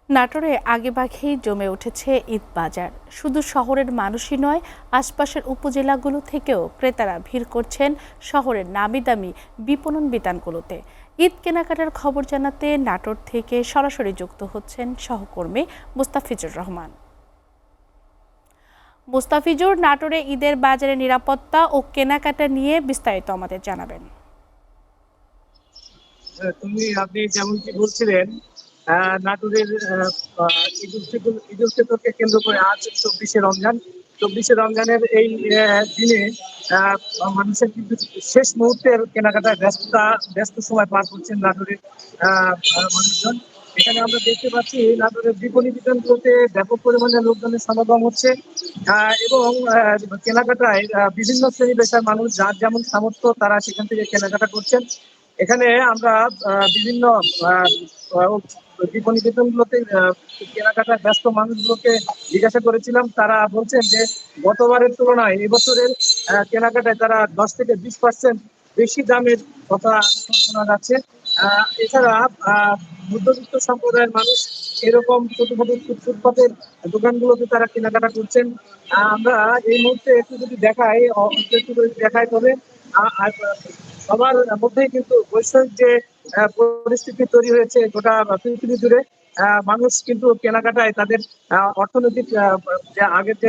নাটোরে আগেভাগেই জমে উঠেছে ঈদ বাজার। শুধু শহরের মানুষই নয়, আশপাশের উপজেলাগুলো থেকেও ক্রেতারা ভিড় করছেন শহরের নামি দামি বিপণন বিতানগুলোতে। ঈদ কেনাকাটার খবর জানাতে নাটোর থেকে সরাসরি যুক্ত হচ্ছেন সহকর্মী মুস্তাফিজুর রহমান। মুস্তাফিজুর, নাটোরে ঈদের বাজারে নিরাপত্তা ও কেনাকাটা নিয়ে বিস্তারিত আমাদের জানাবেন। আপনি যেমনটি বলছিলেন, নাটোরের ঈদ উল ফিতরকে কেন্দ্র করে আজ 24শে রমজান। 24শে রমজানের এই দিনে আহ, মানুষের কিন্তু শেষ মুহূর্তের কেনাকাটায় ব্যস্ত সময় পার করছেন নাটোরের মানুষজন। এখানে আমরা দেখতে পাচ্ছি নাটোরের বিপণী বিতানগুলোতে ব্যাপক পরিমাণে লোকজনের সমাগম হচ্ছে এবং কেনাকাটায় বিভিন্ন শ্রেণী পেশার মানুষ যার যেমন সামর্থ্য তারা সেখান থেকে কেনাকাটা করছেন। এখানে আমরা বিভিন্ন আহ, আহ, বিপণী কেন্দ্রগুলোতে কেনাকাটায় ব্যস্ত মানুষগুলোকে জিজ্ঞাসা করেছিলাম। তারা বলছেন যে গতবারের তুলনায় এবছরের কেনাকাটায় তারা 10 থেকে 20% বেশি দামের কথা শোনা যাচ্ছে। এছাড়া মধ্যবিত্ত সম্প্রদায়ের মানুষ এরকম ছোট ছোট ফুটপাতের দোকানগুলোতে তারা কেনাকাটা করছেন। আমরা এই মুহূর্তে একটু যদি দেখাই একটু করে দেখাই তবে সবার মধ্যেই কিন্তু বৈশ্বিক যে পরিস্থিতি তৈরি হয়েছে গোটা পৃথিবী জুড়ে, মানুষ কিন্তু কেনাকাটায় তাদের অর্থনৈতিক যে আগের যে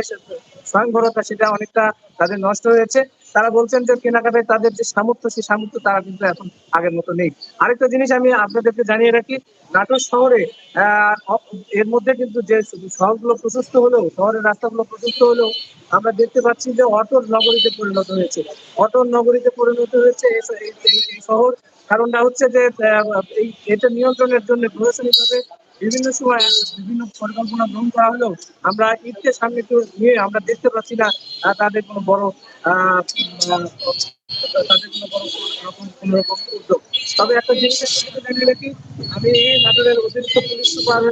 স্বয়ংবরতা সেটা অনেকটা তাদের নষ্ট হয়েছে। তারা বলছেন যে কেনাকাটায় তাদের যে সামর্থ্য সেই সামর্থ্য তারা কিন্তু এখন আগের মতো নেই। আরেকটা জিনিস আমি আপনাদেরকে জানিয়ে রাখি, নাটোর শহরে এর মধ্যে কিন্তু যে শহরগুলো প্রশস্ত হলেও, শহরের রাস্তাগুলো প্রশস্ত হলেও আমরা দেখতে পাচ্ছি যে অটোর নগরীতে পরিণত হয়েছে। অটোর নগরীতে পরিণত হয়েছে এই শহর। কারণটা হচ্ছে যে এটা নিয়ন্ত্রণের জন্য প্রশাসনিকভাবে বিভিন্ন সময় বিভিন্ন পরিকল্পনা গ্রহণ করা হলেও আমরা ঈদকে সামনে নিয়ে আমরা দেখতে পাচ্ছি না তাদের কোনো বড় আহ তাদের কোনো বড় কোনো রকম উদ্যোগ। তবে একটা জিনিস জানিয়ে রাখি, আমি নাটোরের অতিরিক্ত পুলিশ সুপার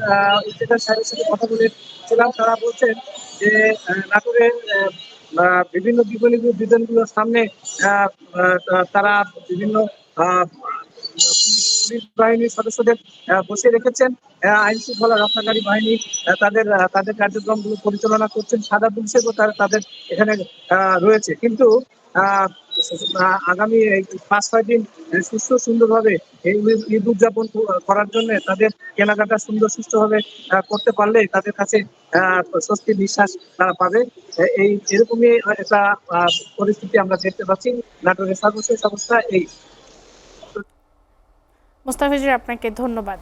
ইন্সপেক্টর সাহেবের সাথে কথা বলেছিলাম। তারা বলছেন যে নাটোরের বিভিন্ন বিধানগুলোর সামনে তারা বিভিন্ন পুলিশ বাহিনীর সদস্যদের বসিয়ে রেখেছেন। আইন শৃঙ্খলা রক্ষাকারী বাহিনী তাদের কার্যক্রমগুলো পরিচালনা করছেন। সাদা পুলিশেরও তাদের এখানে রয়েছে। কিন্তু আগামী এই 5-6 দিন সুস্থ সুন্দরভাবে এই ঈদ উদযাপন করার জন্য তাদের কেনাকাটা সুন্দর সুষ্ঠুভাবে করতে পারলে তাদের কাছে স্বস্তির নিঃশ্বাস তারা পাবে। এরকমই একটা পরিস্থিতি আমরা দেখতে পাচ্ছি। নাটোরের সর্বশেষ অবস্থা এই। মুস্তাফিজুর, আপনাকে ধন্যবাদ।